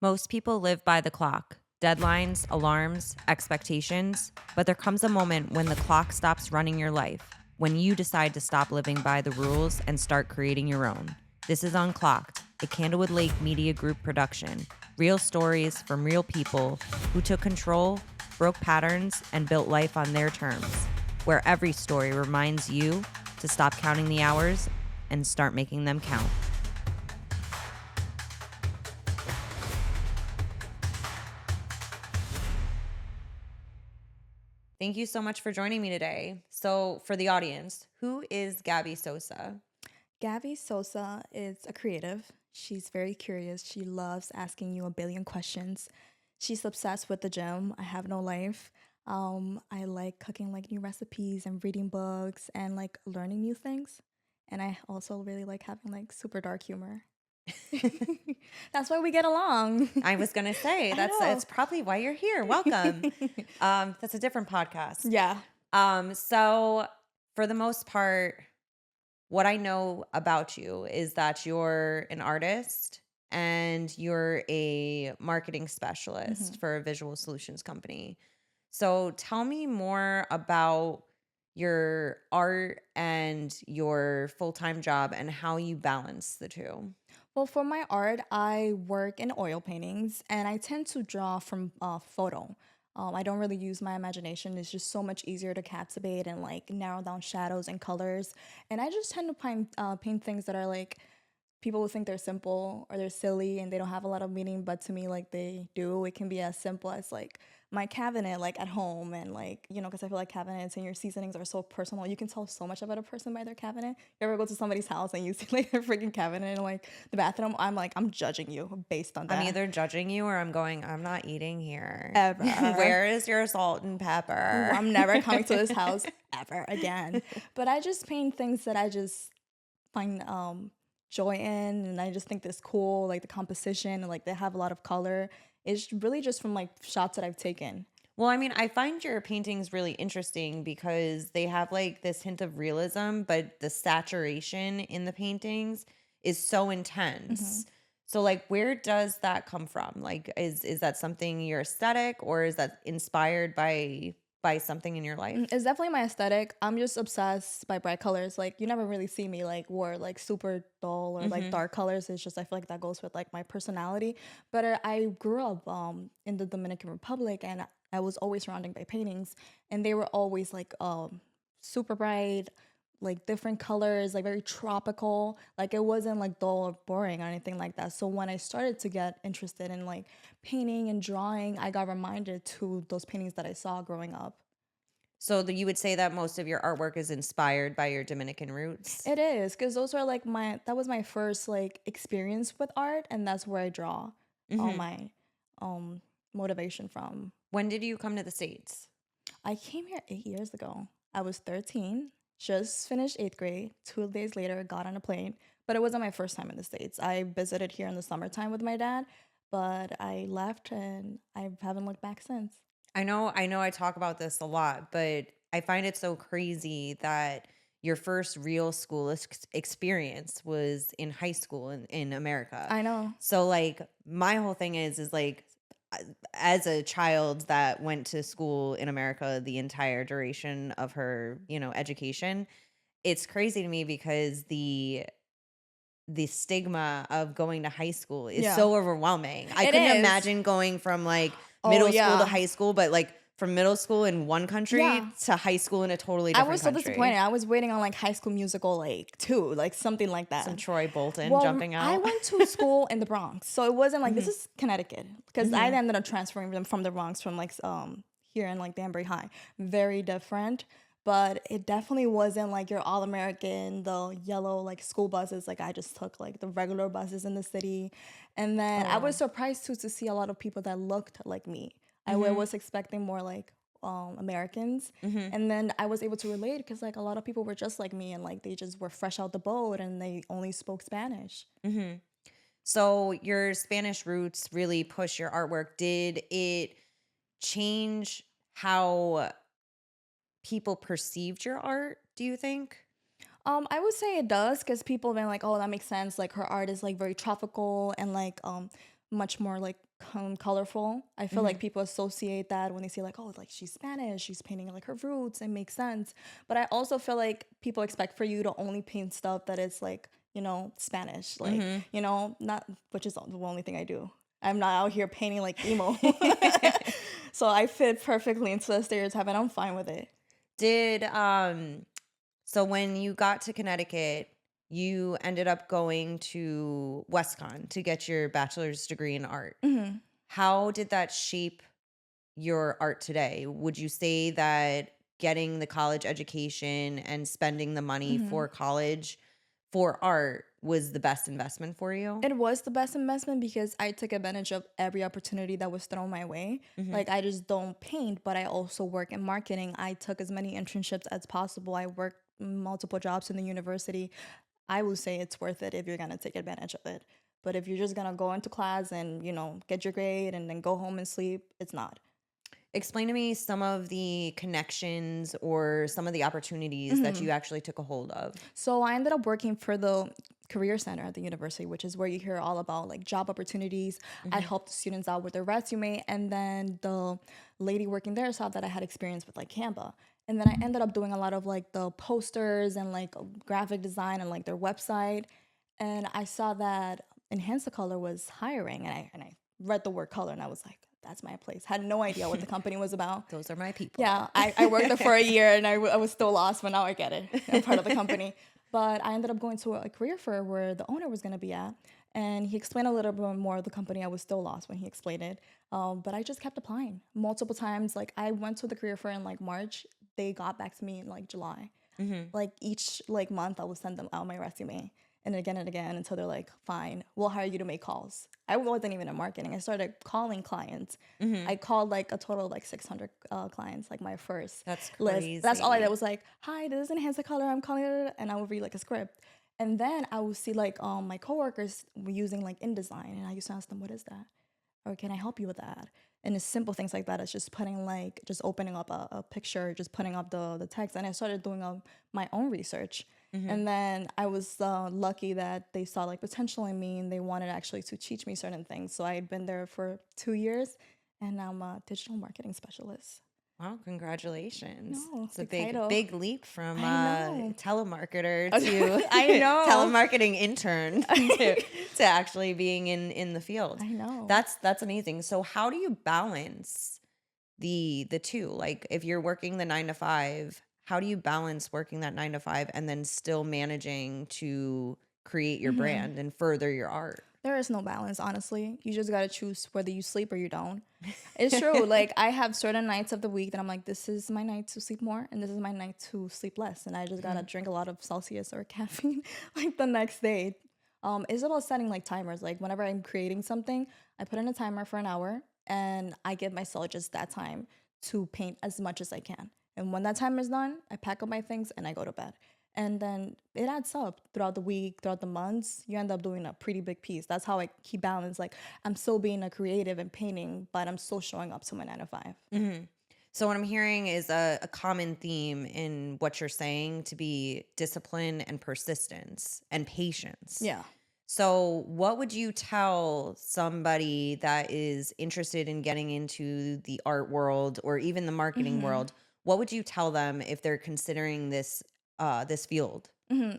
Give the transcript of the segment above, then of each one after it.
Most people live by the clock, deadlines, alarms, expectations, but there comes a moment when the clock stops running your life, when you decide to stop living by the rules and start creating your own. This is Unclocked, a Candlewood Lake Media Group production. Real stories from real people who took control, broke patterns, and built life on their terms, where every story reminds you to stop counting the hours and start making them count. Thank you so much for joining me today. So, for the audience, who is Gabby Sosa? Gabby Sosa is a creative. She's very curious. She loves asking you a billion questions. She's obsessed with the gym. I have no life. I like cooking like new recipes and reading books and like learning new things. And I also really like having like super dark humor. That's why we get along. I was gonna say I that's know. probably why you're here. Welcome. That's a different podcast. Yeah. So for the most part, what I know about you is that you're an artist and you're a marketing specialist Mhm. for a visual solutions company. So tell me more about your art and your full-time job and how you balance the two. Well, for my art, I work in oil paintings and I tend to draw from photo. I don't really use my imagination. It's just so much easier to captivate and like narrow down shadows and colors. And I just tend to paint things that are like people will think they're simple or they're silly and they don't have a lot of meaning, but to me, like they do. It can be as simple as like my cabinet, like at home, and like because I feel like cabinets and your seasonings are so personal. You can tell so much about a person by their cabinet. You ever go to somebody's house and you see like their freaking cabinet in like the bathroom? I'm judging you based on that. I'm either judging you or I'm going, I'm not eating here. Ever. Where is your salt and Ooh, pepper? I'm never coming to this house ever again. But I just paint things that I just find joy in, and I just think this cool, like the composition, and like they have a lot of color. It's really just from like shots that I've taken. Well, I mean, I find your paintings really interesting because they have like this hint of realism, but the saturation in the paintings is so Hmm. intense. So like where does that come from? Like is that something your aesthetic or is that inspired by something in your life? It's definitely my aesthetic. I'm just obsessed by bright colors. Like you never really see me like wear like super dull or like Mhm. dark colors. It's just I feel like that goes with like my personality. But I grew up in the Dominican Republic, and I was always surrounded by paintings, and they were always like super bright, like different colors, like very tropical. Like it wasn't like dull or boring or anything like that. So when I started to get interested in like painting and drawing, I got reminded to those paintings that I saw growing up. So you would say that most of your artwork is inspired by your Dominican roots? It is because those are like that was my first like experience with art, and that's where I draw all Mhm. my um motivation from. When did you come to the States? I came here 8 years ago. I was 13, just finished eighth grade. 2 days later, got on a plane, but it wasn't my first time in the States. I visited here in the summertime with my dad, but I left and I haven't looked back since. I know I talk about this a lot, but I find it so crazy that your first real school experience was in high school in America. I know. So like my whole thing is like uh, as a child that went to school in America the entire duration of her, education, it's crazy to me because the stigma of going to high school is Yeah, so overwhelming. I it couldn't is. imagine going from like Oh middle school to yeah, high school, but like from middle school in one yeah. country to high school in a totally I different was so disappointed. country. I was waiting on like High School Musical like 2, like something like Some that. Troy Bolton Well, jumping I out. went to school in the Bronx, so it wasn't like this Mhm. is Connecticut because I Mhm. ended up transferring them from the Bronx from like here in like Danbury High. Very different, but it definitely wasn't like your all American, the yellow like school buses. Like I just took like the regular buses in the city, and then Oh I wow. was surprised too to see a lot of people that looked like me. Mhm. Was expecting more like Americans, Mhm. and then I was able to relate because like a lot of people were just like me and like they just were fresh out the boat and they only spoke Spanish. Mhm. So your Spanish roots really push your artwork. Did it change how people perceived your art, do you think? I would say it does because people have been like, oh, that makes sense. Like her art is like very tropical and like much more like colorful. I feel like people associate that when they say like, oh, like she's Spanish, she's painting like her roots. It makes sense. But I also feel like people expect for you to only paint stuff that is like, Spanish, like, not, which is the only thing I do. I'm not out here painting like emo. So I fit perfectly into the stereotype and I'm fine with it. Did so when you got to Connecticut, you ended up going to WestCon to get your bachelor's degree in art. Hmm. How did that shape your art today? Would you say that getting the college education and spending the money Hmm. for college for art was the best investment for you? It was the best investment because I took advantage of every opportunity that was thrown my way. Hmm. Like I just don't paint, but I also work in marketing. I took as many internships as possible. I worked multiple jobs in the university. I would say it's worth it if you're gonna take advantage of it. But if you're just gonna go into class and, get your grade and then go home and sleep, it's not. Explain to me some of the connections or some of the opportunities that you actually took a hold of. So I ended up working for the career center at the university, which is where you hear all about like job opportunities. I Hmm. helped students out with their resume, and then the lady working there saw that I had experience with like Canva. And then I ended up doing a lot of like the posters and like graphic design and like their website. And I saw that Enhance the Color was hiring, and I read the word color and I was like, that's my place. Had no idea what the company was about. Those are my people. Yeah, I worked there for a year and I was still lost, but now I get it. I'm part of the company. But I ended up going to a career fair where the owner was going to be at. And he explained a little bit more of the company. I was still lost when he explained it. But I just kept applying multiple times. Like I went to the career fair in like March. They got back to me in like July. Hmm. Like each like month I would send them out my resume and again until they're like, fine, we'll hire you to make calls. I wasn't even in marketing. I started calling clients. Hmm. I called like a total of like 600 clients, like my first That's list. That's all I did crazy. was like, hi, this is Enhance the Color, I'm calling it, and I would read like a script. And then I would see like my coworkers were using like InDesign, and I used to ask them, what is that? Or can I help you with that? And it's simple things like that. It's just putting like, just opening up a picture, just putting up the text. And I started doing my own research. Hmm. And then I was lucky that they saw like potential in me and they wanted actually to teach me certain things. So I had been there for 2 years and now I'm a digital marketing specialist. Wow, congratulations. No, It's a the big, title. big leap from I know. telemarketer to I know. telemarketing intern to actually being in the field. I know. That's amazing. So how do you balance the two? Like if you're working the 9 to 5, how do you balance working that 9 to 5 and then still managing to create your Mhm. brand and further your art? There is no balance, honestly. You just gotta choose whether you sleep or you don't. It's true. Like I have certain nights of the week that I'm like, this is my night to sleep more, and this is my night to sleep less. And I just gotta drink a lot of Celsius or caffeine like the next day. It's about setting like timers. Like whenever I'm creating something, I put in a timer for an hour and I give myself just that time to paint as much as I can. And when that time is done, I pack up my things and I go to bed. And then it adds up throughout the week, throughout the months. You end up doing a pretty big piece. That's how I keep balance. Like I'm still being a creative and painting, but I'm still showing up to my 9 to 5. Mhm. So what I'm hearing is a common theme in what you're saying to be discipline and persistence and patience. Yeah. So what would you tell somebody that is interested in getting into the art world or even the marketing Hmm. world? What would you tell them if they're considering this field?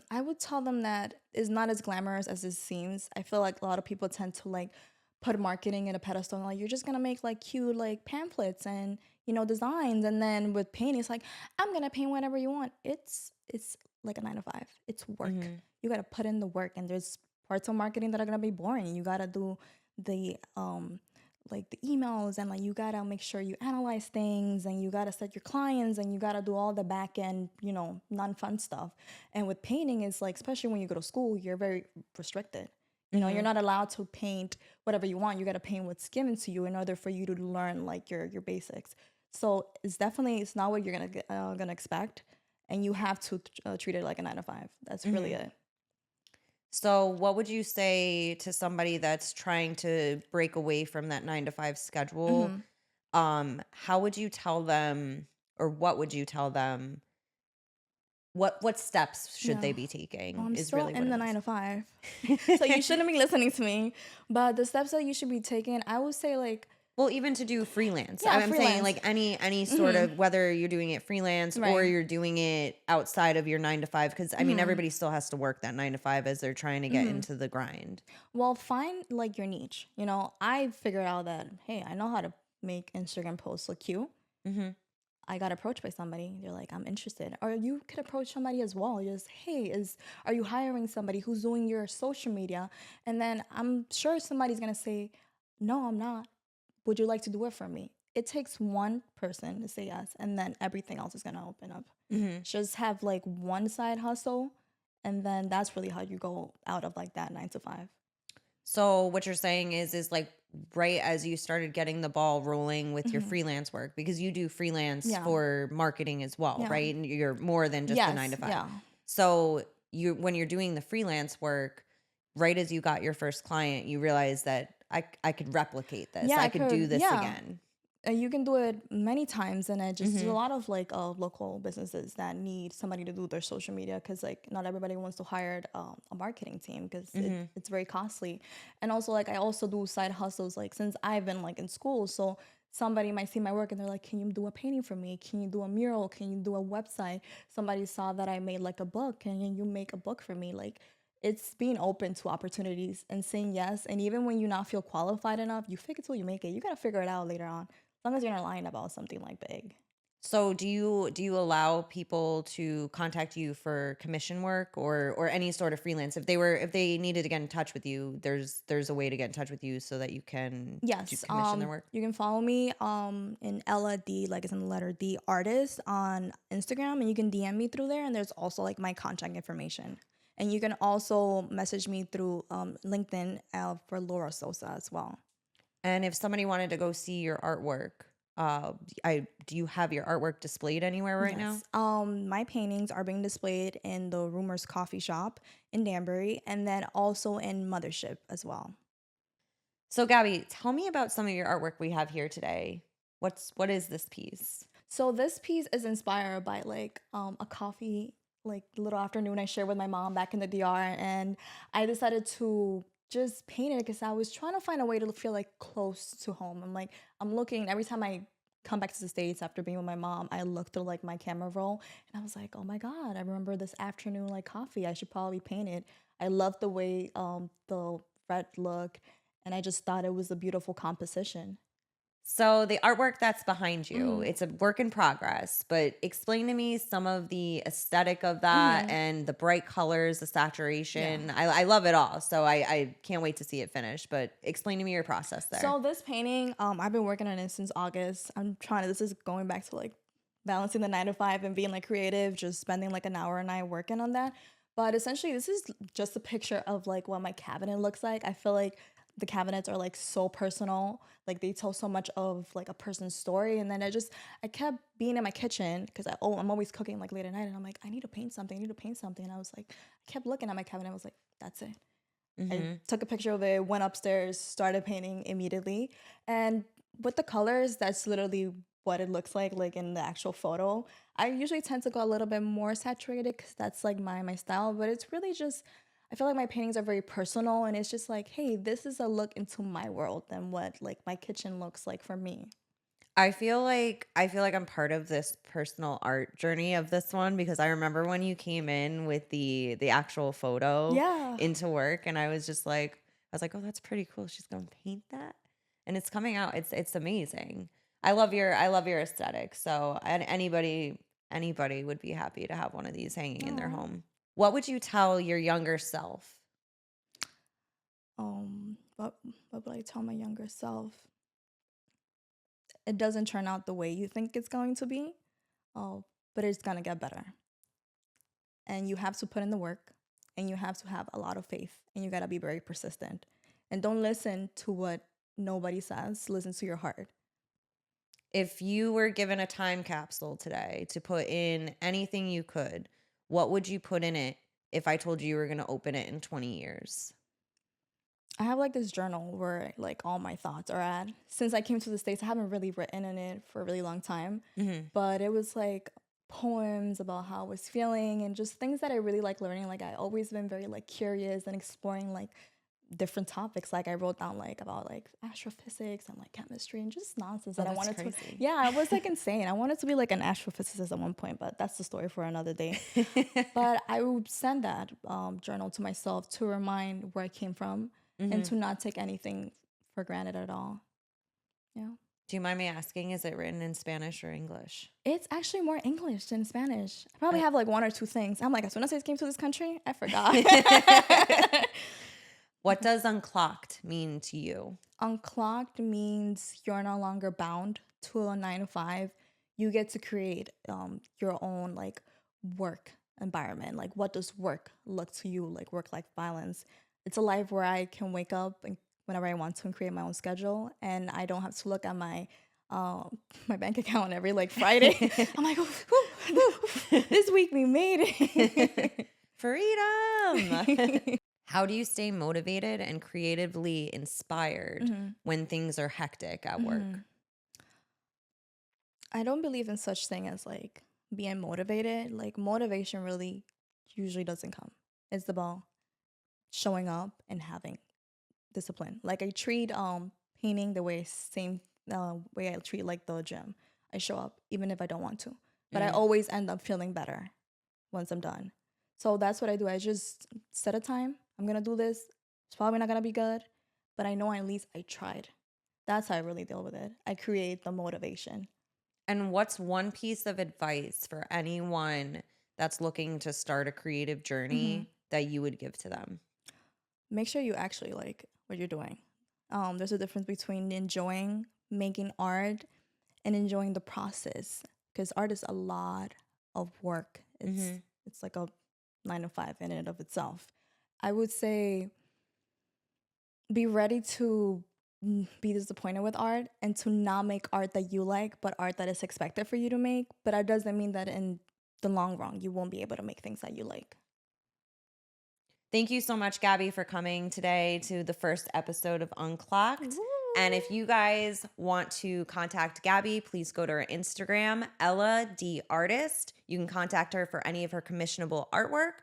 I would tell them that it's not as glamorous as it seems. I feel like a lot of people tend to like put marketing in a pedestal. Like you're just gonna make like cute like pamphlets and designs, and then with painting, it's like I'm gonna paint whatever you want. It's like a 9 to 5. It's work. Hmm. You gotta put in the work, and there's parts of marketing that are gonna be boring. You gotta do the like the emails, and like you gotta make sure you analyze things, and you gotta set your clients, and you gotta do all the back end non-fun stuff. And with painting, it's like, especially when you go to school, you're very restricted. You're Hmm. not allowed to paint whatever you want. You got to paint what's given to you in order for you to learn like your basics. So it's not what you're gonna expect, and you have to treat it like a 9 to 5. That's really Hmm. it. So what would you say to somebody that's trying to break away from that 9 to 5 schedule? Hmm. How would you tell them, or what would you tell them what steps should Yeah. they be Well, taking I'm is still really what in the it 9 to 5. So you shouldn't be listening to me. But the steps that you should be taking, I would say like, Well, even to do freelance. yeah, I'm saying freelance. like any sort of whether you're doing it freelance or Right. you're doing it outside of your 9 to 5, because I mean everybody still has to work that 9 to 5 as they're trying to get into the grind. Well, find like your niche. I figured out that, hey, I know how to make Instagram posts look cute. Mm-hmm. I got approached by somebody. They're like, I'm interested. Or you could approach somebody as well. Just, hey, are you hiring somebody who's doing your social media? And then I'm sure somebody's gonna say, no, I'm not. Would you like to do it for me? It takes one person to say yes, and then everything else is gonna open up. Mm-hmm. Just have like one side hustle, and then that's really how you go out of like that 9 to 5. So what you're saying is like right as you started getting the ball rolling with your freelance work, because you do freelance Yeah. for marketing as well, Yeah. right? And you're more than just the 9 to 5. Yeah. So when you're doing the freelance work, right as you got your first client, you realize that I could replicate this. Yeah, I I could do could. this Yeah. again. You can do it many times, and it just there's a Mm-hmm. lot of like local businesses that need somebody to do their social media because like not everybody wants to hire a marketing team because it's very costly. And also like I also do side hustles like since I've been like in school, so somebody might see my work and they're like, can you do a painting for me? Can you do a mural? Can you do a website? Somebody saw that I made like a book. Can you make a book for me? Like it's being open to opportunities and saying yes. And even when you not feel qualified enough, you fake it till you make it. You gotta figure it out later on. As long as you're not lying about something like big. So do you allow people to contact you for commission work or any sort of freelance if they needed to get in touch with you? There's a way to get in touch with you so that you can do Yes. commission their work. You can follow me in Ella D, like it's in the letter D artist on Instagram, and you can DM me through there. And there's also like my contact information. And you can also message me through LinkedIn for Laura Sosa as well. And if somebody wanted to go see your artwork, do you have your artwork displayed anywhere right now? Yes. My paintings are being displayed in the Rumors Coffee Shop in Danbury, and then also in Mothership as well. So Gabby, tell me about some of your artwork we have here today. What is this piece? So this piece is inspired by like a coffee like little afternoon I shared with my mom back in the DR, and I decided to just paint it because I was trying to find a way to feel like close to home. I'm looking every time I come back to the States after being with my mom, I look through like my camera roll and I was like, oh my God, I remember this afternoon like coffee. I should probably paint it. I love the way the red look, and I just thought it was a beautiful composition. So the artwork that's behind you, Mm-hmm. it's a work in progress, but explain to me some of the aesthetic of that Mm-hmm. and the bright colors, the Yeah. saturation. I love it all. So I can't wait to see it finished, but explain to me your process there. So this painting, I've been working on it since August. This is going back to like balancing the 9 to 5 and being like creative, just spending like an hour a night working on that. But essentially, this is just a picture of like what my cabinet looks like. I feel like the cabinets are like so personal, like they tell so much of like a person's story. And then I kept being in my kitchen because I'm always cooking like late at night, and I'm like, I need to paint something. I need to paint something. And I was like, I kept looking at my cabinet. I was like, that's it. I Hmm. took a picture of it, went upstairs, started painting immediately. And with the colors, that's literally what it looks like in the actual photo. I usually tend to go a little bit more saturated because that's like my style, but it's really just, I feel like my paintings are very personal, and it's just like, hey, this is a look into my world than what like my kitchen looks like for me. I feel like I'm part of this personal art journey of this one because I remember when you came in with the actual photo Yeah. into work, and I was like, "Oh, that's pretty cool. She's going to paint that." And it's coming out. It's amazing. I love your aesthetic. So, and anybody would be happy to have one of these hanging in their Aw. home. What would you tell your younger self? What would I tell my younger self? It doesn't turn out the way you think it's going to be. Oh, but it's gonna get better. And you have to put in the work, and you have to have a lot of faith, and you gotta be very persistent. And don't listen to what nobody says, listen to your heart. If you were given a time capsule today to put in anything you could, what would you put in it if I told you were going to open it in 20 years? I have like this journal where like all my thoughts are at. Since I came to the States, I haven't really written in it for a really long time. Hmm. But it was like poems about how I was feeling and just things that I really like learning. Like I always been very like curious and exploring like different topics. Like I wrote down like about like astrophysics and like chemistry and just nonsense Oh, that I that's wanted to. crazy. Yeah, I was like insane. I wanted to be like an astrophysicist at one point, but that's the story for another day. But I would send that journal to myself to remind where I came from and Mhm. to not take anything for granted at all. Yeah. Do you mind me asking, is it written in Spanish or English? It's actually more English than Spanish. I probably I- have like one or two things. I'm like, as soon as I came to this country, I forgot. What does unclocked mean to you? Unclocked means you're no longer bound to a 9 to 5. You get to create your own like work environment. Like, what does work look to you? Like work-life balance. It's a life where I can wake up and whenever I want to and create my own schedule, and I don't have to look at my bank account every like Friday. I'm like, this week we made it. Freedom. How do you stay motivated and creatively inspired Mhm. when things are hectic at work? Mhm. I don't believe in such thing as like being motivated. Like motivation really usually doesn't come. It's about showing up and having discipline. Like I treat painting the same way I treat like the gym. I show up even if I don't want to, but I Mm. always end up feeling better once I'm done. So that's what I do. I just set a time. I'm gonna do this. It's probably not gonna be good, but I know at least I tried. That's how I really deal with it. I create the motivation. And what's one piece of advice for anyone that's looking to start a creative Mhm. journey that you would give to them? Make sure you actually like what you're doing. There's a difference between enjoying making art and enjoying the process because art is a lot of work. Mm-hmm. It's like a 9 to 5 in and of itself. I would say be ready to be disappointed with art and to not make art that you like, but art that is expected for you to make. But that doesn't mean that in the long run you won't be able to make things that you like. Thank you so much, Gabby, for coming today to the first episode of Unclocked. And if you guys want to contact Gabby, please go to her Instagram, Ella D Artist. You can contact her for any of her commissionable artwork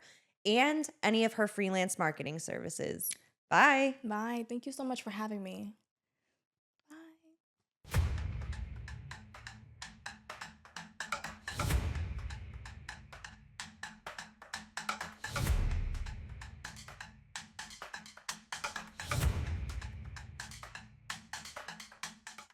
and any of her freelance marketing services. Bye. Bye. Thank you so much for having me.